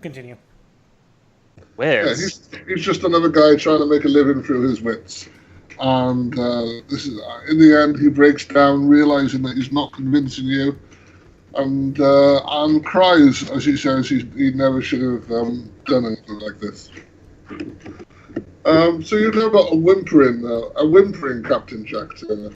Continue. Yeah, he's just another guy trying to make a living through his wits. And this is in the end, he breaks down, realizing that he's not convincing you, and cries as he says he never should have done anything like this. So you've now got a whimpering Captain Jack Turner.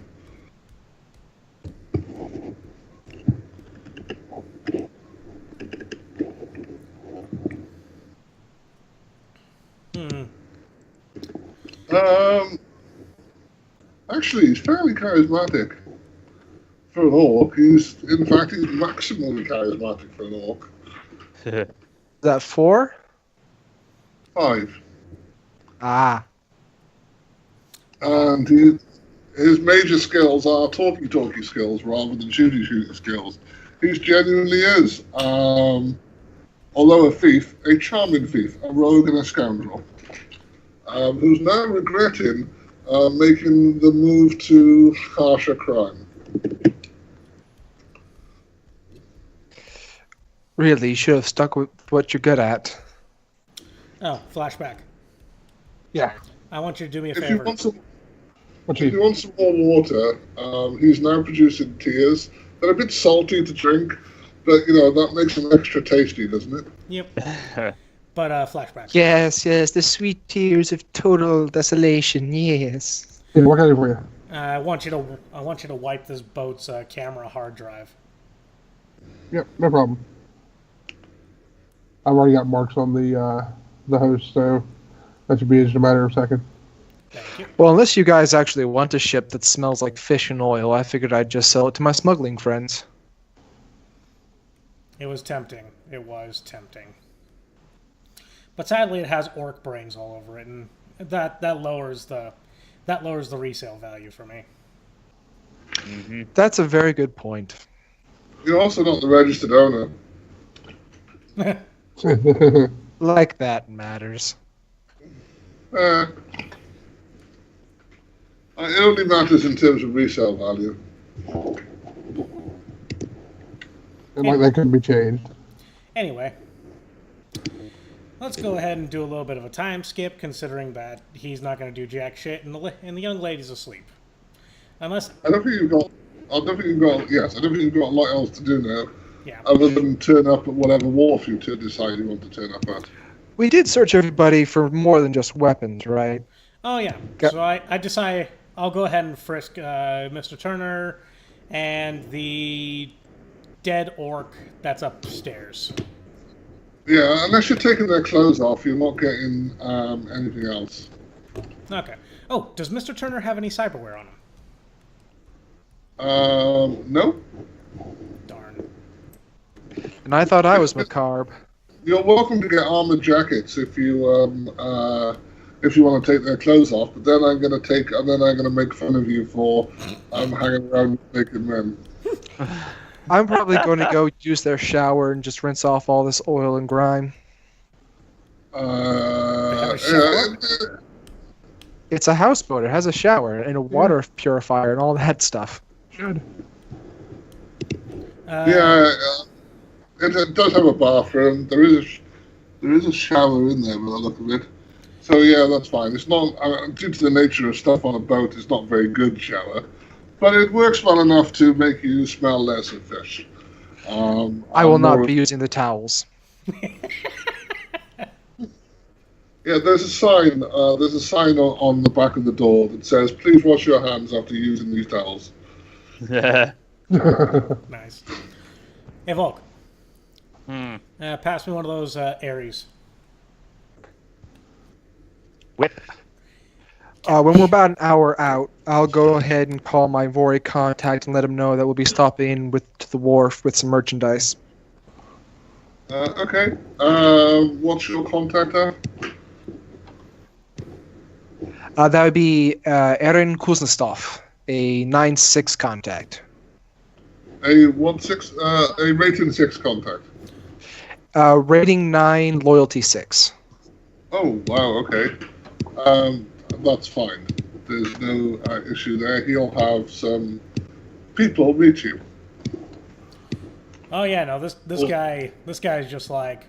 Actually, he's fairly charismatic for an orc. He's maximally charismatic for an orc. Is that 4? 5. Ah. And his major skills are talky skills rather than shooty skills. He genuinely is, although a thief, a charming thief, a rogue and a scoundrel, who's now regretting making the move to harsher crime. Really, you should have stuck with what you're good at. Oh, flashback. Yeah. I want you to do me a If favor. you want some more water, he's now producing tears. They're a bit salty to drink, but that makes them extra tasty, doesn't it? Yep. But flashback. Yes, the sweet tears of total desolation. Yes. Yeah, what can I do for you? I want you to wipe this boat's camera hard drive. Yep, no problem. I've already got marks on the host, so that should be in a matter of seconds. Thank you. Well, unless you guys actually want a ship that smells like fish and oil, I figured I'd just sell it to my smuggling friends. It was tempting. But sadly, it has orc brains all over it, and that lowers the resale value for me. Mm-hmm. That's a very good point. You're also not the registered owner. Like that matters. It only matters in terms of resale value. And that could be changed. Anyway, let's go ahead and do a little bit of a time skip, considering that he's not going to do jack shit, and the young lady's asleep. Unless I don't think you've got a lot else to do now. Yeah. Other than turn up at whatever wharf you decide you want to turn up at. We did search everybody for more than just weapons, right? Oh yeah. So I decide I'll go ahead and frisk Mr. Turner and the dead orc that's upstairs. Yeah, unless you're taking their clothes off, you're not getting anything else. Okay. Oh, does Mr. Turner have any cyberware on him? No. Darn. And I thought I was macabre. You're welcome to get armored jackets if you want to take their clothes off. But then I'm gonna make fun of you for hanging around with naked men. I'm probably going to go use their shower and just rinse off all this oil and grime. It's a houseboat. It has a shower and a water purifier and all that stuff. Should. It does have a bathroom. There is a shower in there by the look of it. So yeah, that's fine. It's not due to the nature of stuff on a boat. It's not a very good shower, but it works well enough to make you smell less of fish. I will not be using the towels. Yeah, there's a sign. There's a sign on the back of the door that says, "Please wash your hands after using these towels." Nice. Hey, Volk. Pass me one of those Aries. Whip. When we're about an hour out, I'll go ahead and call my Vori contact and let him know that we'll be stopping to the wharf with some merchandise. Okay. What's your contact at? That would be Erin Kuznetsov, a 9-6 contact. A rating 6 contact. Rating 9, loyalty 6. Oh wow. Okay. That's fine. There's no issue there. He'll have some people meet you. Oh yeah, no. This guy's just like,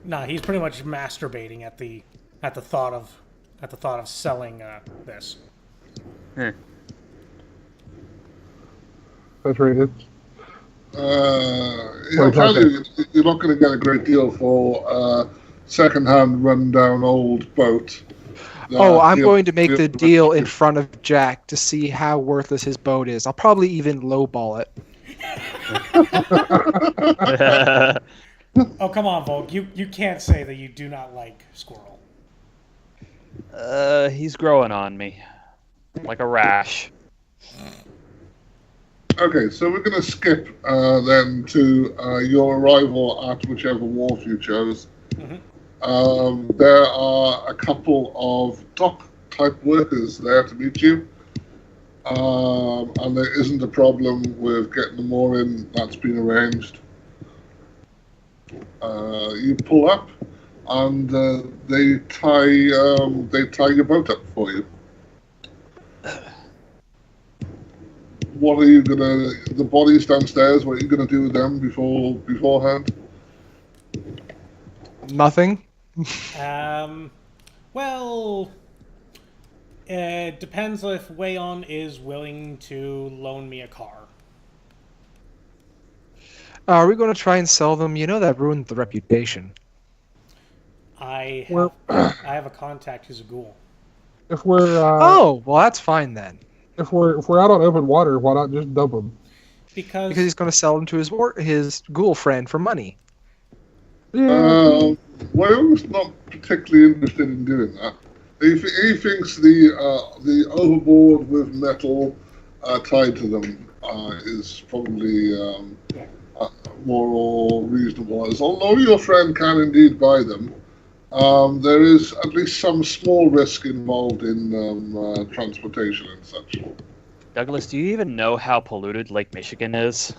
Nah, he's pretty much masturbating at the thought of selling this. That's right. He'll tell you you're not going to get a great deal for a second-hand, run-down old boat. I'm going to make the deal in front of Jack to see how worthless his boat is. I'll probably even lowball it. Oh, come on, Volk. You can't say that you do not like Squirrel. He's growing on me. Like a rash. Okay, so we're going to skip then to your arrival at whichever wharf you chose. Mm-hmm. There are a couple of dock-type workers there to meet you. And there isn't a problem with getting the mooring. That's been arranged. You pull up, and they tie your boat up for you. What are you gonna? The body's downstairs. What are you gonna do with them beforehand? Nothing. Well, it depends if Wayon is willing to loan me a car. Are we going to try and sell them? You know that ruined the reputation. I Well- have a contact who's a ghoul. If we're Oh, well, that's fine then. if we're out on open water, why not just dump them? Because Because he's going to sell them to his ghoul friend for money. Yeah. Wayon's not particularly interested in doing that. He thinks the overboard with metal tied to them is probably more reasonable. As although your friend can indeed buy them, there is at least some small risk involved in transportation and such. Douglas, do you even know how polluted Lake Michigan is?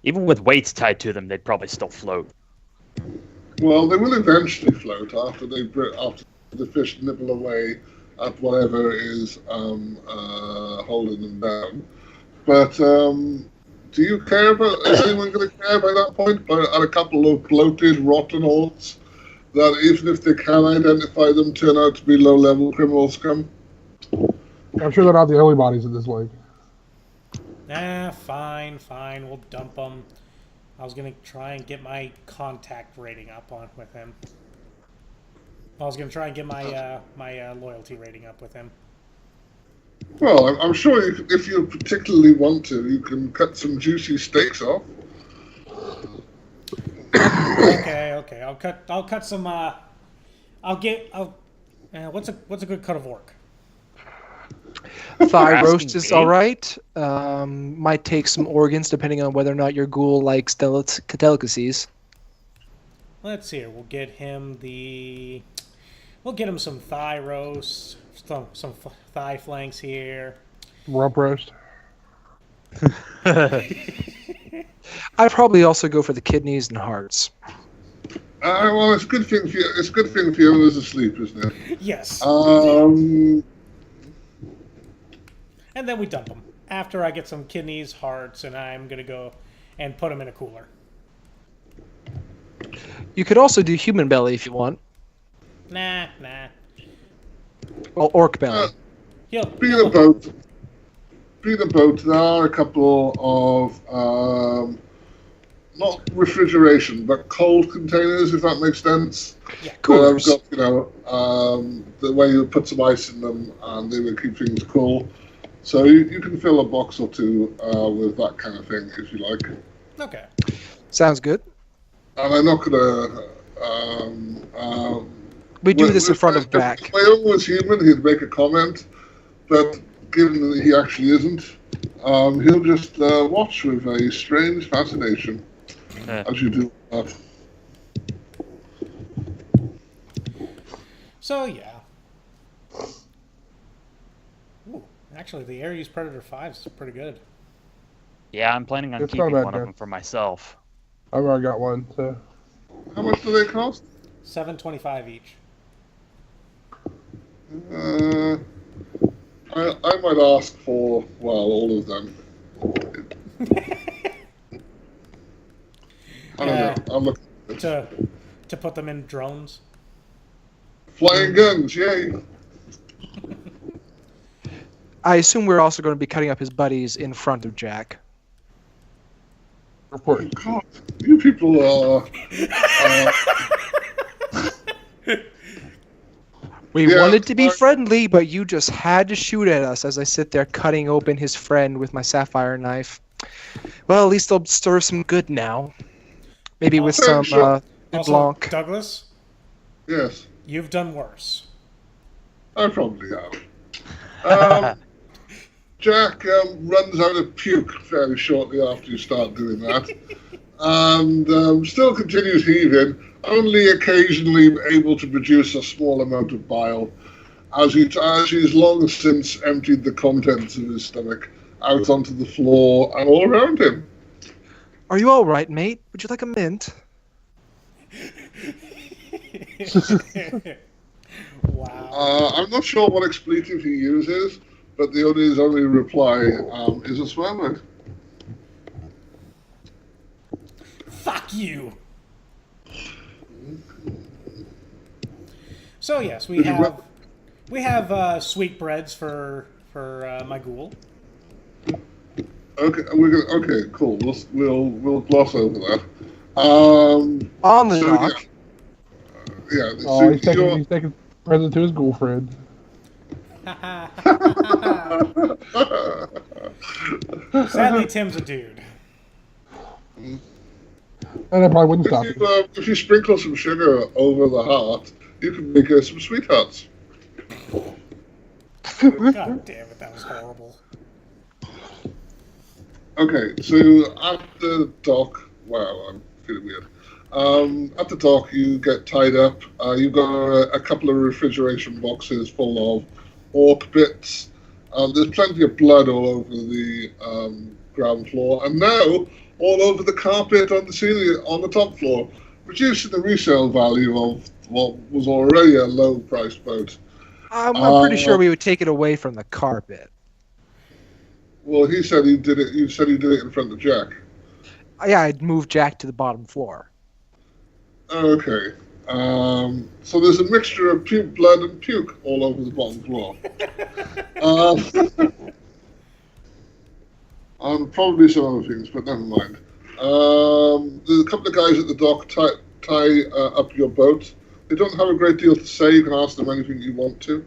Even with weights tied to them, they'd probably still float. Well, they will eventually float after the fish nibble away at whatever is holding them down. But do you care about? Is anyone going to care by that point? At a couple of bloated, rotten orcs that, even if they can identify them, turn out to be low-level criminal scum? I'm sure they're not the only bodies in this lake. nah, fine, we'll dump them. I was gonna try and get my contact rating up with him. I was gonna try and get my my loyalty rating up with him. Well, I'm sure if you particularly want to, you can cut some juicy steaks off. Okay. I'll cut some. What's a good cut of orc? Thigh asking roast is me? all right. Might take some organs depending on whether or not your ghoul likes delicacies. Let's see here. We'll get him some thigh roast, some thigh flanks here. Rump roast. I'd probably also go for the kidneys and hearts. Well, it's a good thing for you. It's a good thing Fiona's asleep, isn't it? Yes. And then we dump them. After I get some kidneys, hearts, and I'm going to go and put them in a cooler. You could also do human belly if you want. Nah. Well, orc belly. Being a boat, there are a couple of not refrigeration, but cold containers, if that makes sense. Yeah, Coolers. Got, the way you put some ice in them, and they will keep things cool. So you can fill a box or two with that kind of thing, if you like. Okay. Sounds good. And I'm not gonna. We do this in front of back. If Wayon was human, he'd make a comment, but given that he actually isn't, he'll just watch with a strange fascination, as you do that. So, yeah. Ooh, actually, the Ares Predator 5 is pretty good. Yeah, I'm planning on It's keeping not bad, one of man. them for myself. I've already got one, so. How much do they cost? $7.25 each. I might ask for, well, all of them. I don't know. I'm looking. To To put them in drones. Flying guns, yay! I assume we're also going to be cutting up his buddies in front of Jack. Report. God, you people are. We Yeah, wanted to be friendly, but you just had to shoot at us as I sit there cutting open his friend with my sapphire knife. Well, at least I'll stir some good now. Maybe with some Also, Blanc. Douglas, Yes, you've done worse. I probably have. Jack runs out of puke fairly shortly after you start doing that, and still continues heaving, only occasionally able to produce a small amount of bile, as he's long since emptied the contents of his stomach out onto the floor and all around him. Are you all right, mate? Would you like a mint? Wow. I'm not sure what expletive he uses, but his only reply is a swear word. Fuck you. So yes, we have sweetbreads for my ghoul. Okay, cool. We'll gloss over that. On the dock. Yeah. Oh, he's taking present to his girlfriend. Sadly, Tim's a dude. And I probably wouldn't stop him. If you sprinkle some sugar over the heart, you can make some sweethearts. God damn it, that was horrible. Okay, so at the dock, wow, I'm feeling weird. At the dock, you get tied up. You've got a couple of refrigeration boxes full of orc bits. There's plenty of blood all over the ground floor, and now all over the carpet on the ceiling, on the top floor, reducing the resale value of what was already a low-priced boat. I'm pretty sure we would take it away from the carpet. Well, he said he did it. You said he did it in front of Jack. Yeah, I'd move Jack to the bottom floor. Okay. So there's a mixture of puke, blood, and puke all over the bottom floor. And probably some other things, but never mind. There's a couple of guys at the dock tie up your boat. They don't have a great deal to say. You can ask them anything you want to.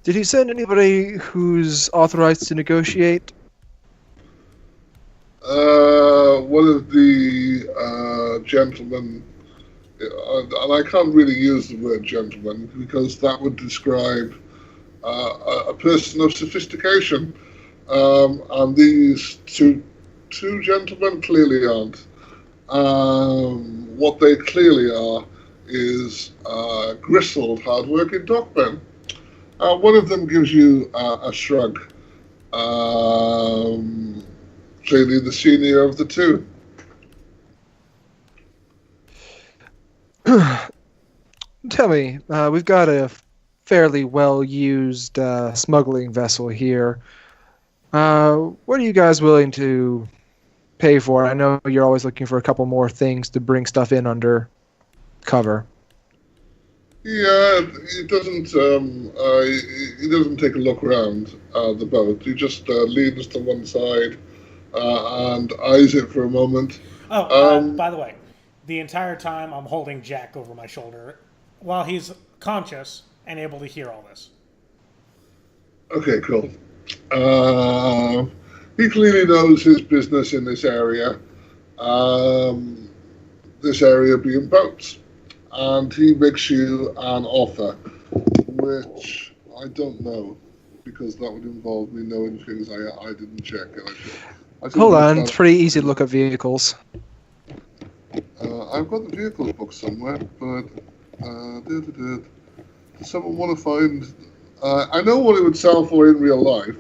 Did he send anybody who's authorized to negotiate? One of the gentlemen, and I can't really use the word gentleman because that would describe a person of sophistication. And these two gentlemen clearly aren't. What they clearly are is gristled, hard-working dockmen. One of them gives you a shrug, clearly the senior of the two. Tell me, we've got a fairly well-used smuggling vessel here. What are you guys willing to pay for? I know you're always looking for a couple more things to bring stuff in under cover. Yeah, he doesn't take a look around the boat. He just leans to one side and eyes it for a moment. Oh, by the way, the entire time I'm holding Jack over my shoulder while he's conscious and able to hear all this. Okay, cool. He clearly knows his business in this area. This area being boats. And he makes you an offer, which I don't know, because that would involve me knowing things I didn't check. Hold on, it's pretty easy to look at vehicles. I've got the vehicles book somewhere, but does someone want to find? I know what it would sell for in real life.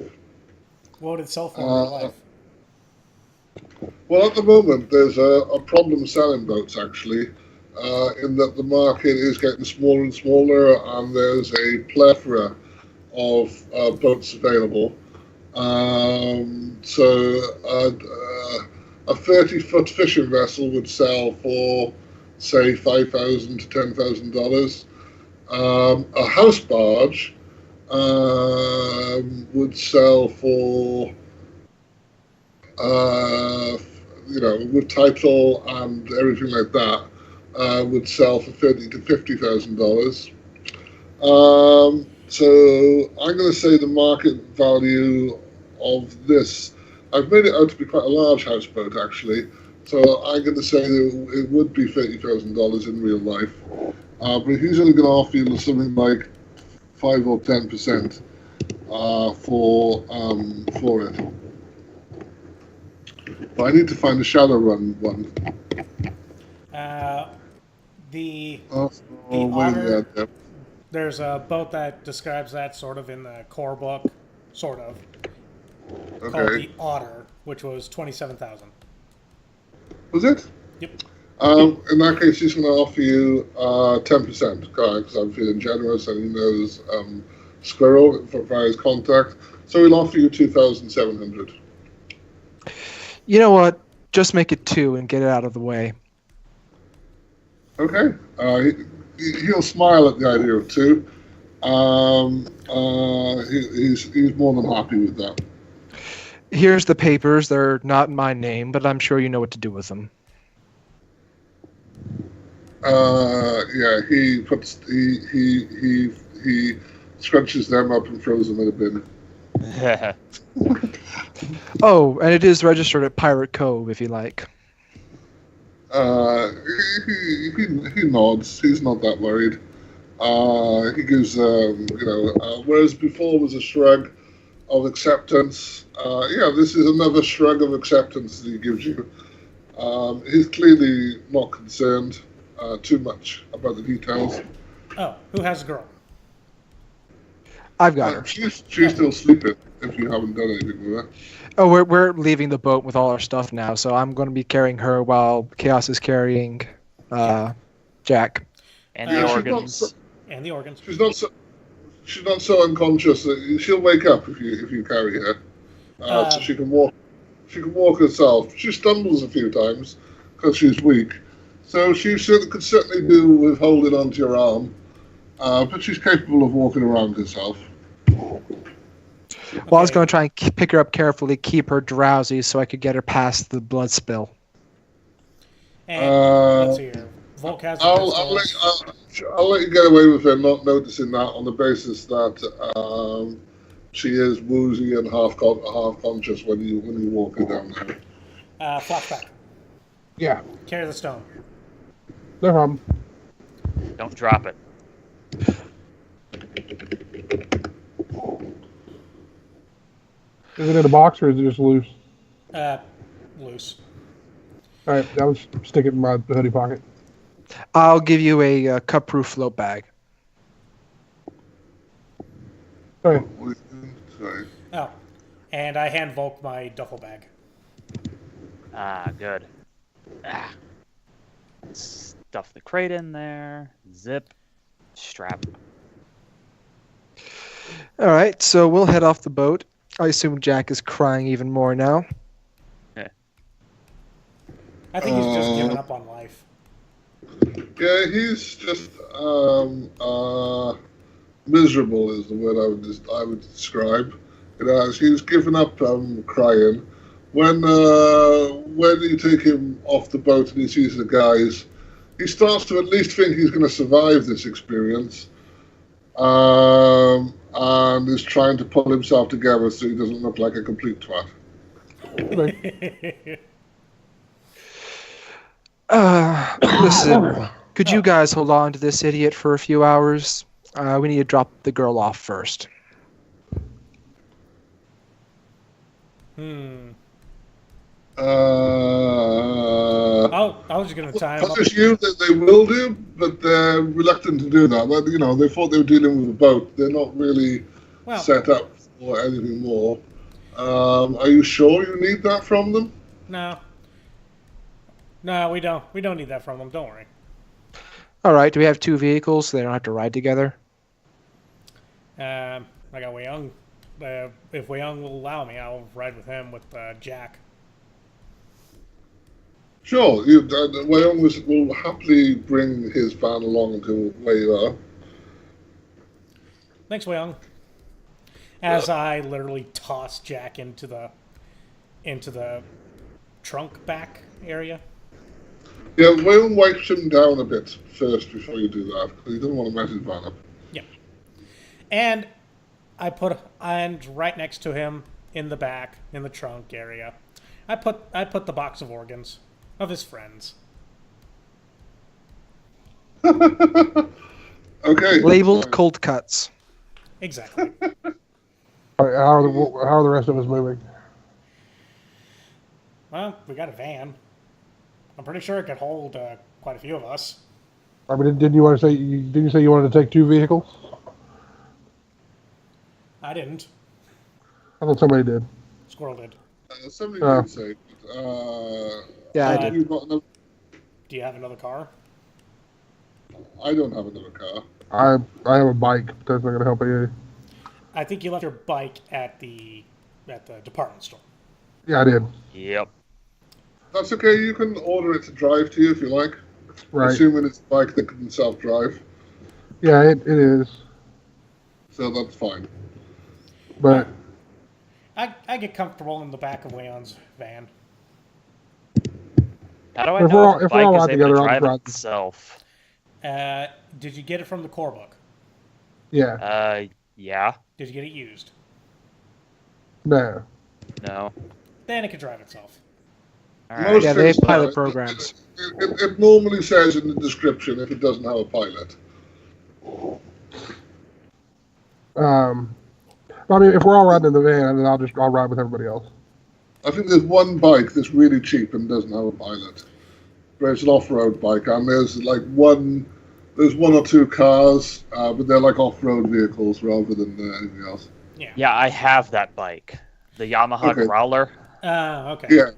What would it sell for in real life? Well, at the moment, there's a problem selling boats, actually. In that the market is getting smaller and smaller, and there's a plethora of boats available. So a 30-foot fishing vessel would sell for say $5,000 to $10,000. A house barge would sell for, with title and everything like that, would sell for $30,000 to $50,000. So I'm going to say the market value of this, I've made it out to be quite a large houseboat actually. So I'm going to say that it would be $30,000 in real life. But he's only going to offer you something like 5 or 10% for it. But I need to find the Shadowrun one. The Wait, Otter. yeah. There's a boat that describes that sort of in the core book, sort of, called Okay. the Otter, which was 27,000. Was it? Yep. In that case, he's going to offer you 10%, because I'm feeling generous, and he knows Squirrel via his contact. So he'll offer you 2,700. You know what? Just make it 2 and get it out of the way. Okay. He'll smile at the idea of 2. He's more than happy with that. Here's the papers. They're not in my name, but I'm sure you know what to do with them. Yeah. He scrunches them up and throws them in a bin. Oh, and it is registered at Pirate Cove, if you like. He nods. He's not that worried. He gives, whereas before was a shrug of acceptance. This is another shrug of acceptance that he gives you. He's clearly not concerned too much about the details. Oh, who has a girl? I've got her. She's still sleeping, if you haven't done anything with her. Oh, we're leaving the boat with all our stuff now, so I'm going to be carrying her while Chaos is carrying Jack. And the organs. And the organs. She's not so unconscious that she'll wake up if you carry her. So she can walk. She can walk herself. She stumbles a few times because she's weak. So she could certainly do with holding onto your arm. But she's capable of walking around herself. Well, I was going to try and pick her up carefully, keep her drowsy, so I could get her past the blood spill. And let's see here. Volk has a I'll let you get away with her not noticing that on the basis that she is woozy and half conscious when you walk her down there. Flashback. Yeah, Carry the stone. no problem. Don't drop it. Is it in a box or is it just loose? Loose. All right, I'll just stick it in my hoodie pocket. I'll give you a cup-proof float bag. All right. Sorry. Oh, and I hand Volk my duffel bag. Ah, good. Stuff the crate in there. Zip. Strap. All right, so we'll head off the boat. I assume Jack is crying even more now. I think he's just giving up on life. Yeah, he's just miserable is the word I would describe. He's given up crying. When you take him off the boat and he sees the guys, he starts to at least think he's going to survive this experience, and is trying to pull himself together so he doesn't look like a complete twat. Listen, could you guys hold on to this idiot for a few hours? We need to drop the girl off first. I I was just going to tie him up. promise you that they will do, but they're reluctant to do that. But, they thought they were dealing with a boat. They're not really set up for anything more. Are you sure you need that from them? No, we don't. We don't need that from them. Don't worry. All right, do we have 2 vehicles so they don't have to ride together? I got Wayon. If Wayon will allow me, I'll ride with him with Jack. Sure, Wayon will happily bring his van along to where you are. Thanks, Wayon. As I literally toss Jack into the trunk back area. Yeah, Wayon wipes him down a bit first before you do that, because he doesn't want to mess his van up. Yeah. And and right next to him in the back, in the trunk area, I put the box of organs of his friends. Okay. Labeled cold cuts. Exactly. All right, how are the rest of us moving? Well, we got a van. I'm pretty sure it could hold quite a few of us. I mean, didn't you say you wanted to take 2 vehicles? I didn't. I thought somebody did. Squirrel did. Somebody did say, Yeah, I Uh, did. you got another, Do you have another car? I don't have another car. I have a bike, but that's not going to help you. I think you left your bike at the department store. Yeah, I did. Yep. That's okay, you can order it to drive to you if you like. Right. Assuming it's a bike that can self-drive. Yeah, it is. So that's fine. But I get comfortable in the back of Wayon's van. How do I If know we're all- if a if we're all bike is out able together, to I'll drive drive. itself? Did you get it from the core book? yeah, Yeah. Did you get it used? no. No. Then it can drive itself. All right. Yeah, they have things, pilot programs. It normally says in the description if it doesn't have a pilot. I mean, if we're all riding in the van, then I'll ride with everybody else. I think there's one bike that's really cheap and doesn't have a pilot. But it's an off-road bike, and there's one or two cars, but they're like off-road vehicles rather than anything else. Yeah. Yeah, I have that bike. The Yamaha Okay. Growler. Okay. Yeah,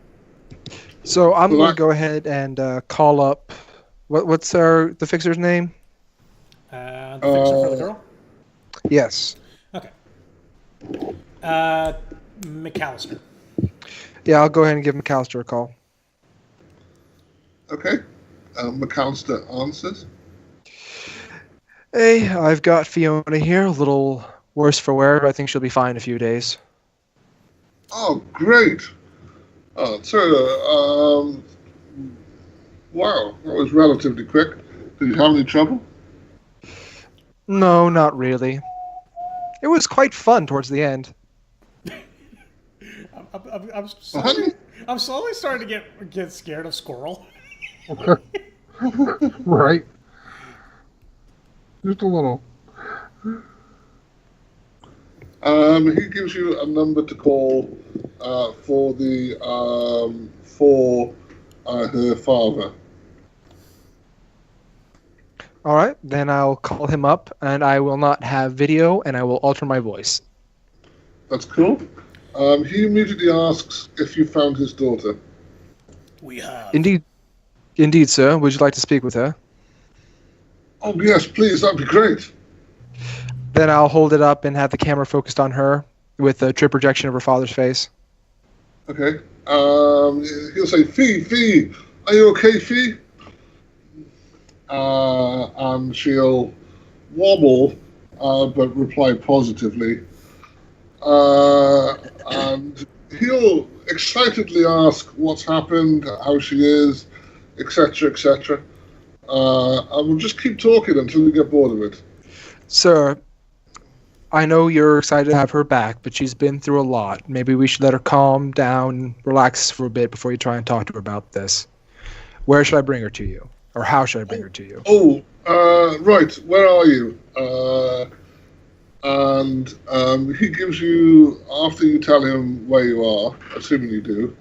So I'm Well, going to go ahead and call up. What's the fixer's name? The fixer for the girl? Yes. Okay. McAllister. Yeah, I'll go ahead and give McAllister a call. okay. McAllister answers. Hey, I've got Fiona here. A little worse for wear, but I think she'll be fine in a few days. Oh, great. Wow, that was relatively quick. Did you have any trouble? No, not really. It was quite fun towards the end. I'm slowly starting to get scared of Squirrel. Right. Just a little. He gives you a number to call for her father. All right, then I'll call him up, and I will not have video, and I will alter my voice. That's cool. He immediately asks if you found his daughter. We have. Indeed, sir. Would you like to speak with her? Oh yes, please. That'd be great. Then I'll hold it up and have the camera focused on her with a true projection of her father's face. Okay. He'll say, Fee, are you okay, Fee? And she'll wobble, but reply positively. And he'll excitedly ask what's happened, how she is, etc., etc. And we'll just keep talking until we get bored of it. Sir, I know you're excited to have her back, but she's been through a lot. Maybe we should let her calm down, relax for a bit before you try and talk to her about this. Where should I bring her to you? Or how should I bring her to you? Oh, right. Where are you? And he gives you, after you tell him where you are, assuming you do,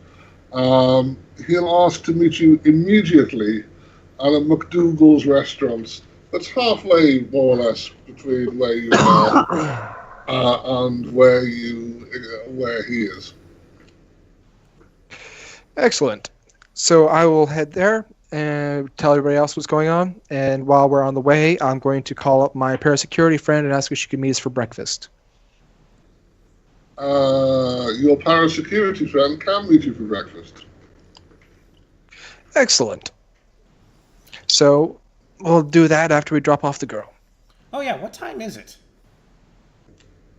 he'll ask to meet you immediately at a McDougal's restaurant. That's halfway, more or less, between where you are and where he is. Excellent. So I will head there and tell everybody else what's going on. And while we're on the way, I'm going to call up my parasecurity friend and ask if she can meet us for breakfast. Your parasecurity friend can meet you for breakfast. Excellent. So, we'll do that after we drop off the girl. Oh yeah, what time is it?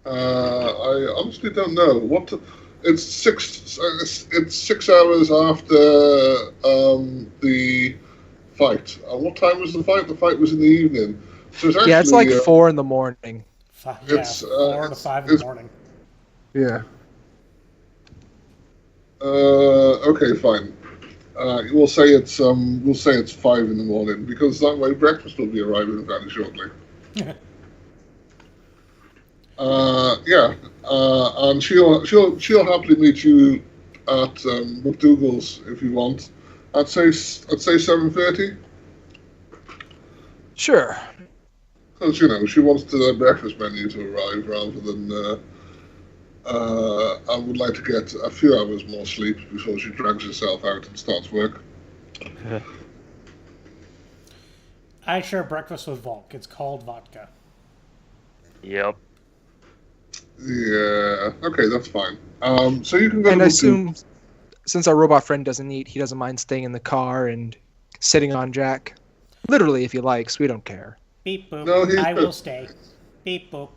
I honestly don't know. It's 6 hours after the fight. What time was the fight? The fight was in the evening. So it's actually, Yeah, it's like 4 in the morning. 4 to 5 in the morning. Yeah. Okay, fine. We'll say it's 5 in the morning because that way breakfast will be arriving fairly shortly. And she'll happily meet you at McDougal's if you want. I'd say 7:30. Sure. Because she wants the breakfast menu to arrive rather than. I would like to get a few hours more sleep before she drags herself out and starts work. I share breakfast with Volk. It's called vodka. Yep. Yeah. Okay, that's fine. So you can go. And to I assume, since our robot friend doesn't eat, he doesn't mind staying in the car and sitting on Jack. Literally, if he likes, we don't care. Beep boop. No, I will stay. Beep boop.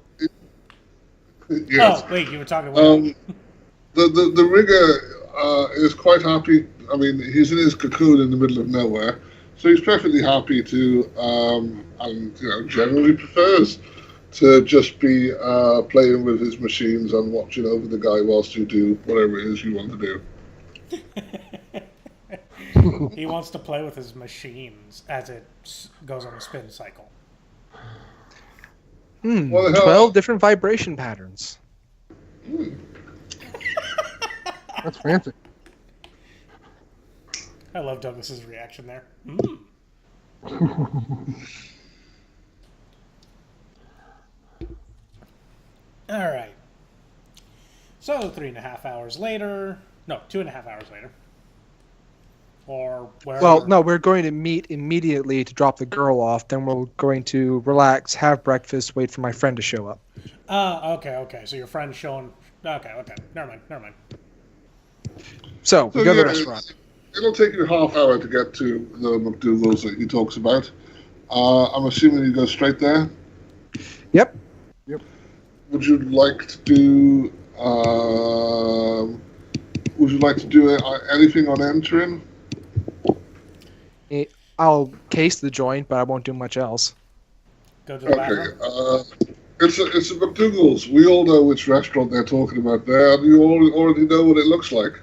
Yes. Oh wait, you were talking about. The rigger is quite happy. I mean, he's in his cocoon in the middle of nowhere, so he's perfectly happy to, and generally prefers to just be playing with his machines and watching over the guy whilst you do whatever it is you want to do. He wants to play with his machines as it goes on a spin cycle. 12 different vibration patterns. That's fancy. I love Douglas's reaction there. All right. So 3.5 hours later. No, 2.5 hours later. Or wherever. Well, no, we're going to meet immediately to drop the girl off. Then we're going to relax, have breakfast, wait for my friend to show up. Okay. So your friend's showing. Okay. Never mind. So we go to the restaurant. It'll take you a half hour to get to the McDougal's that he talks about. I'm assuming you go straight there. Yep. Would you like to do? Anything on entering? I'll case the joint, but I won't do much else. Go to the bathroom. It's a McDougal's. We all know which restaurant they're talking about there, and you already know what it looks like.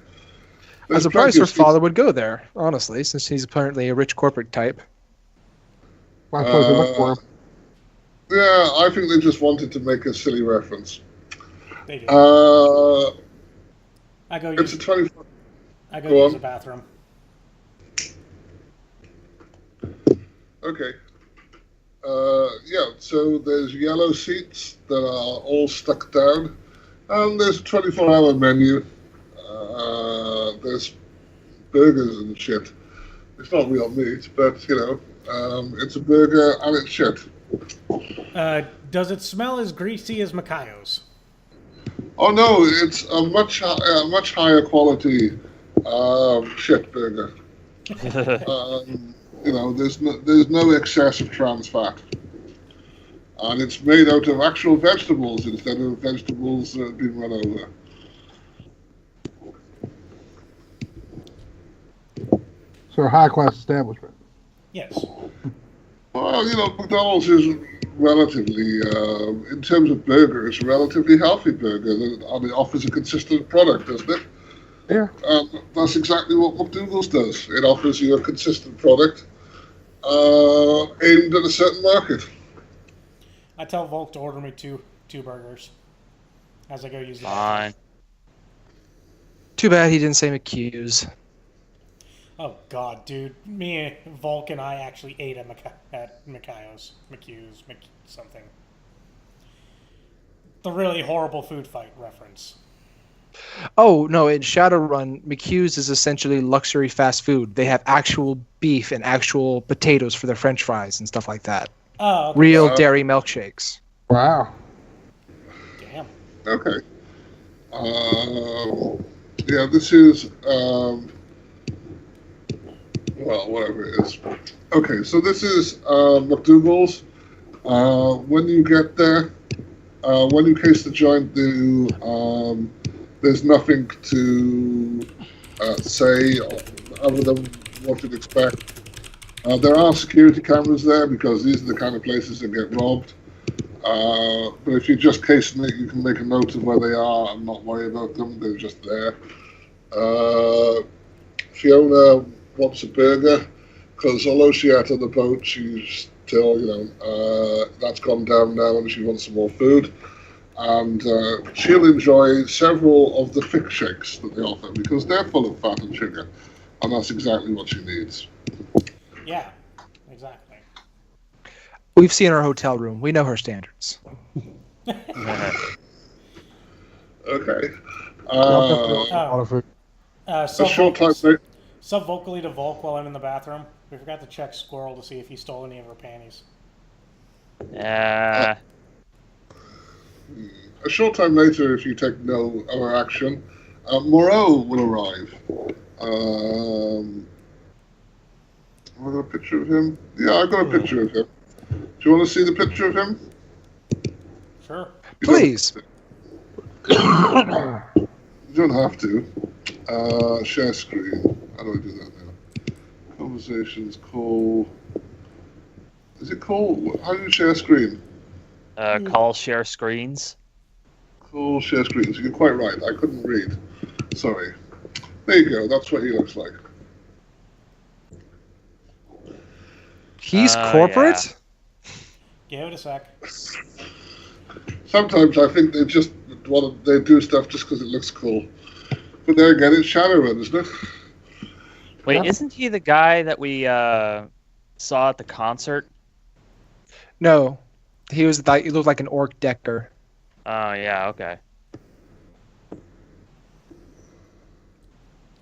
I'm surprised her father would go there, honestly, since he's apparently a rich corporate type. I suppose they look for him. Yeah, I think they just wanted to make a silly reference. They do. It's a 24. I go use the bathroom. Okay. So there's yellow seats that are all stuck down, and there's a 24-hour menu. There's burgers and shit. It's not real meat, but it's a burger and it's shit. Does it smell as greasy as Makayo's? Oh no, it's a much higher quality shit burger. There's no excess of trans fat, and it's made out of actual vegetables instead of vegetables that have been run over. So a high-class establishment. Yes. Well, McDonald's is relatively, in terms of burger, it's a relatively healthy burger, and it offers a consistent product, doesn't it? Yeah. That's exactly what McDougal's does. It offers you a consistent product aimed at a certain market. I tell Volk to order me two burgers as I go use the bathroom. Fine. Too bad he didn't say McHugh's. Oh God, dude! Volk and I actually ate at McHugh's, something. The really horrible food fight reference. Oh, no, in Shadowrun, McHugh's is essentially luxury fast food. They have actual beef and actual potatoes for their french fries and stuff like that. Oh, okay. Real dairy milkshakes. Wow. Damn. Okay. This is Well, whatever it is. Okay, so this is McDougal's. When you get there, when you case the joint, there's nothing to say other than what you'd expect. There are security cameras there because these are the kind of places that get robbed. But if you're just casing it, you can make a note of where they are and not worry about them. They're just there. Fiona wants a burger because although she ate on the boat, she's still, that's gone down now and she wants some more food. And she'll enjoy several of the thick shakes that they offer because they're full of fat and sugar. And that's exactly what she needs. Yeah, exactly. We've seen her hotel room. We know her standards. Okay. A Sub short time later. Sub vocally to Volk while I'm in the bathroom. We forgot to check Squirrel to see if he stole any of her panties. A short time later, if you take no other action, Moreau will arrive. Have I got a picture of him? Yeah, I got a picture of him. Do you want to see the picture of him? Sure. Please. You don't have to. Share screen. How do I do that now? Conversations, call. Is it call? How do you share screen? Call share screens. Call share screens. You're quite right. I couldn't read. Sorry. There you go. That's what he looks like. He's corporate? Yeah. Give it a sec. Sometimes I think they just they do stuff just because it looks cool. But there again, it's Shadowrun, isn't it? Wait, isn't he the guy that we saw at the concert? No. He looked like an orc decker. Oh, yeah, okay.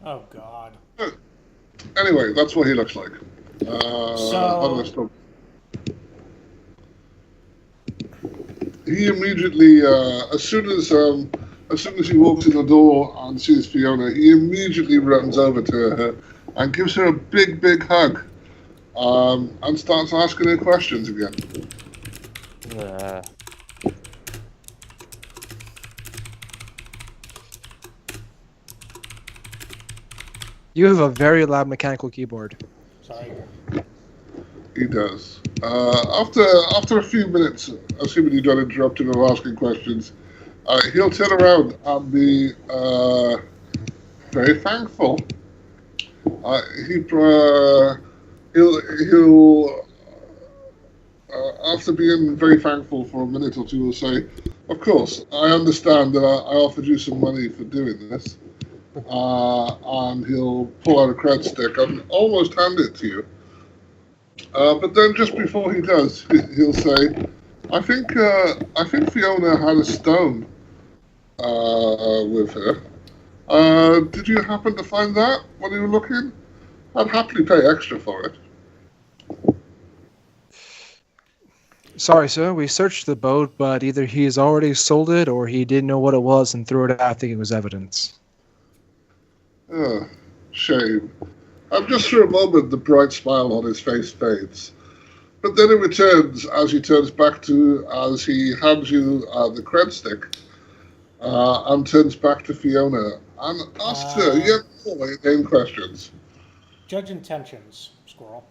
Oh, God. Anyway, that's what he looks like. He immediately, as soon as he walks in the door and sees Fiona, he immediately runs over to her and gives her a big, big hug, and starts asking her questions again. You have a very loud mechanical keyboard. Sorry. He does. After a few minutes, assuming you don't interrupt him of asking questions, he'll turn around and be very thankful. He'll after being very thankful for a minute or two, will say, "Of course, I understand that I offered you some money for doing this," and he'll pull out a cred stick and almost hand it to you. But then, just before he does, he'll say, "I think Fiona had a stone with her. Did you happen to find that when you were looking? I'd happily pay extra for it." Sorry, sir. We searched the boat, but either he has already sold it or he didn't know what it was and threw it out thinking it was evidence. Oh, shame. And just for a moment, the bright smile on his face fades. But then it returns as he hands you the cred stick and turns back to Fiona and asks her yet more game questions. Judge intentions, Squirrel.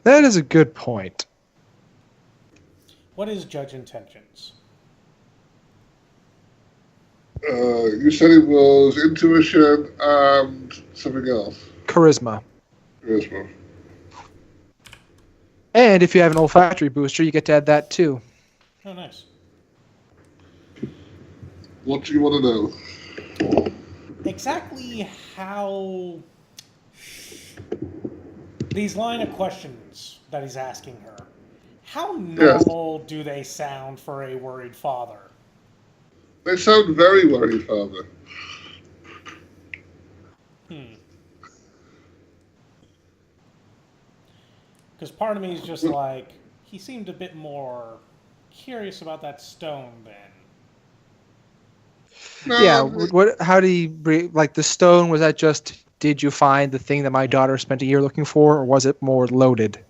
That is a good point. What is judge intentions? You said it was intuition and something else. Charisma. Charisma. And if you have an olfactory booster, you get to add that too. Oh, nice. What do you want to know? Exactly how these line of questions that he's asking her, how normal do they sound for a worried father? They sound very worried, Father. Because part of me is just like, he seemed a bit more curious about that stone then. No, Yeah. What? How do you like the stone? Was that just? Did you find the thing that my daughter spent a year looking for, or was it more loaded?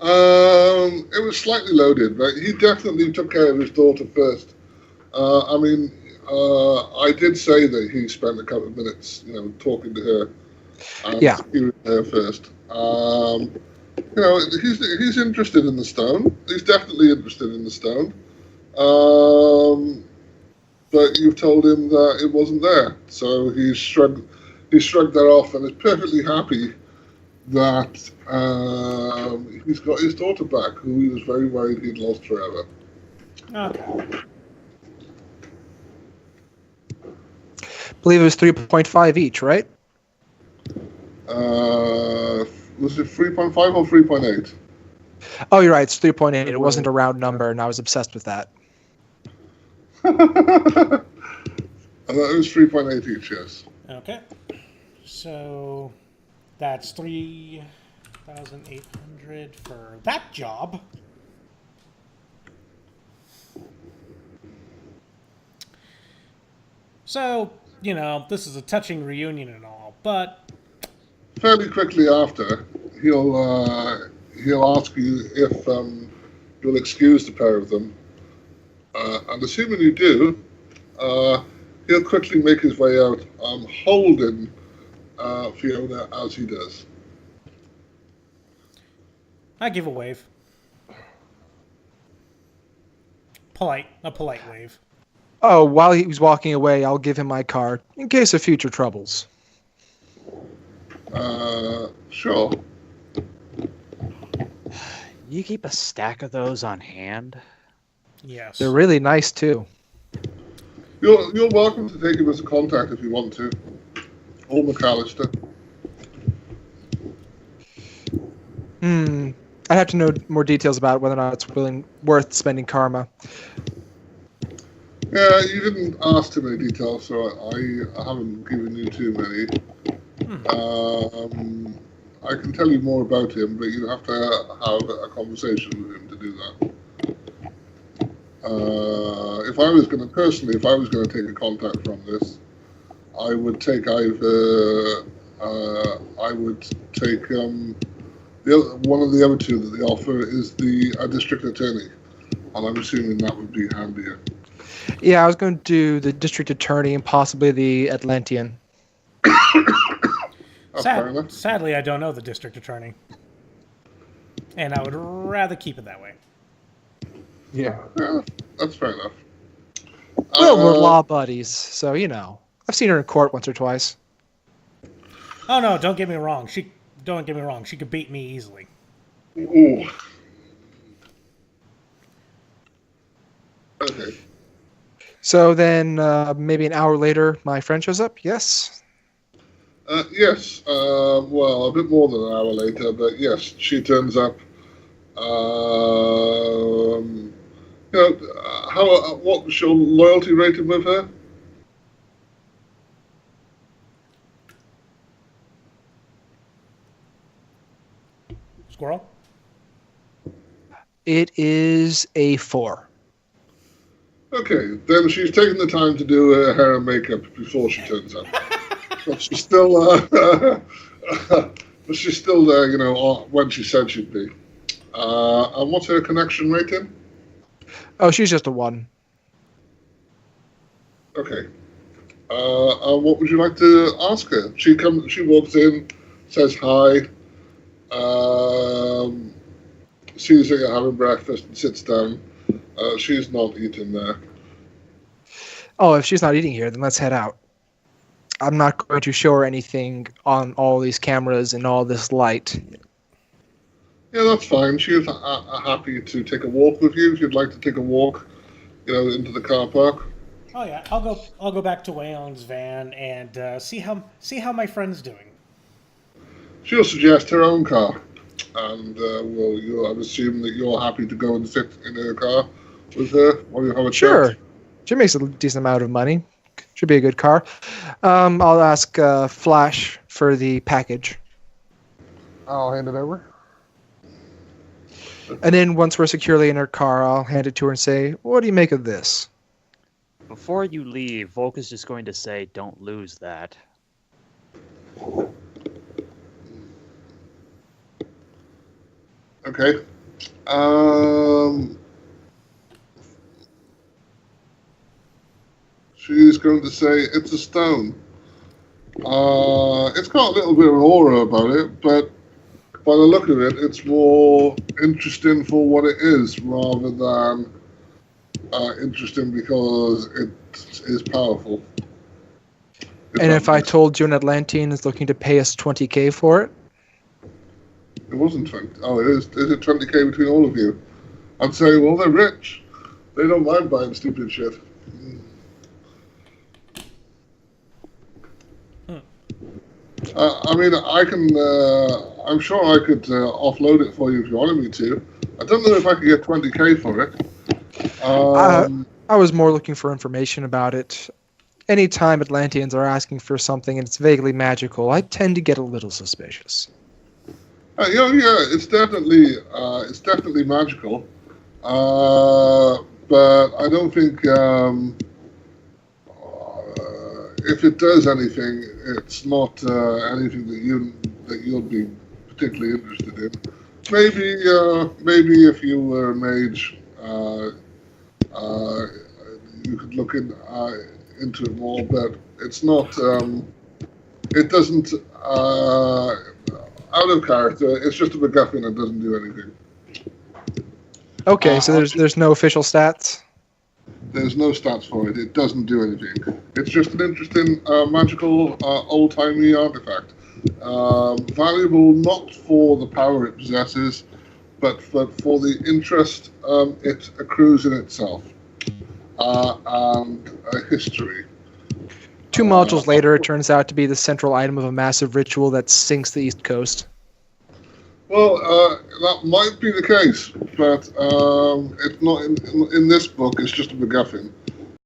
it was slightly loaded, but he definitely took care of his daughter first. I mean, I did say that he spent a couple of minutes, talking to her and Yeah. skewing her first. He's interested in the stone. He's definitely interested in the stone. But you've told him that it wasn't there, so he shrugged that off and is perfectly happy that he's got his daughter back, who he was very worried he'd lost forever. Okay. Believe it was 3.5 each, right? Was it 3.5 or 3.8? Oh, you're right. It's 3.8. It wasn't a round number, and I was obsessed with that. I thought it was 3.8 each, yes. Okay. So that's 3,800 for that job. So, this is a touching reunion and all, but Fairly quickly after, he'll ask you if you'll excuse the pair of them. And assuming you do, he'll quickly make his way out, holding Fiona as he does. I give a wave. A polite wave. Oh, while he was walking away, I'll give him my card in case of future troubles. Sure. You keep a stack of those on hand? Yes. They're really nice too. You're welcome to take him as a contact if you want to. Or McAllister. I'd have to know more details about whether or not it's worth spending karma. Yeah, you didn't ask too many details, so I haven't given you too many. I can tell you more about him, but you have to have a conversation with him to do that. If I was going to take a contact from this, I would take either. I would take one of the other two that they offer is a district attorney, and I'm assuming that would be handier. Yeah, I was going to do the district attorney and possibly the Atlantean. Sadly, I don't know the district attorney. And I would rather keep it that way. Yeah. Yeah, that's fair enough. Well, we're law buddies, so I've seen her in court once or twice. Oh no, don't get me wrong. She could beat me easily. Ooh. Okay. So then, maybe an hour later, my friend shows up. Yes. Yes. Well, a bit more than an hour later, but yes, she turns up. What was your loyalty rating with her? Squirrel? It is a 4. Okay, then she's taken the time to do her hair and makeup before she turns up. But she's still, there, when she said she'd be. And what's her connection rating? Oh, she's just a 1. Okay. And what would you like to ask her? She walks in, says hi, sees that you're having breakfast and sits down. She's not eating there. Oh, if she's not eating here, then let's head out. I'm not going to show her anything on all these cameras and all this light. Yeah, that's fine. She's happy to take a walk with you if you'd like to take a walk, into the car park. Oh yeah, I'll go back to Wayon's van and see how my friend's doing. She'll suggest her own car, and I'll assume that you're happy to go and sit in her car with her while you have a chat. Sure. She makes a decent amount of money. Should be a good car. I'll ask Flash for the package. I'll hand it over. And then once we're securely in her car, I'll hand it to her and say, what do you make of this? Before you leave, Volk is just going to say, "Don't lose that." Okay. She's going to say it's a stone. It's got a little bit of an aura about it, but by the look of it, it's more interesting for what it is rather than interesting because it is powerful. And if I told you an Atlantean is looking to pay us 20k for it? It wasn't 20. Oh, it is. Is it 20k between all of you? I'd say, well, they're rich. They don't mind buying stupid shit. I mean, I can. I'm sure I could offload it for you if you wanted me to. I don't know if I could get 20k for it. I was more looking for information about it. Anytime Atlanteans are asking for something and it's vaguely magical, I tend to get a little suspicious. Yeah, it's definitely magical, but I don't think if it does anything, it's not anything that you'll be particularly interested in. Maybe if you were a mage, you could look into it more, but it's not. It doesn't. Out of character, it's just a MacGuffin that doesn't do anything. Okay, so there's no official stats? There's no stats for it. It doesn't do anything. It's just an interesting, magical, old-timey artifact. Valuable not for the power it possesses, but for the interest it accrues in itself. And a history. 2 modules later, it turns out to be the central item of a massive ritual that sinks the East Coast. Well, that might be the case, but it's not in this book. It's just a MacGuffin.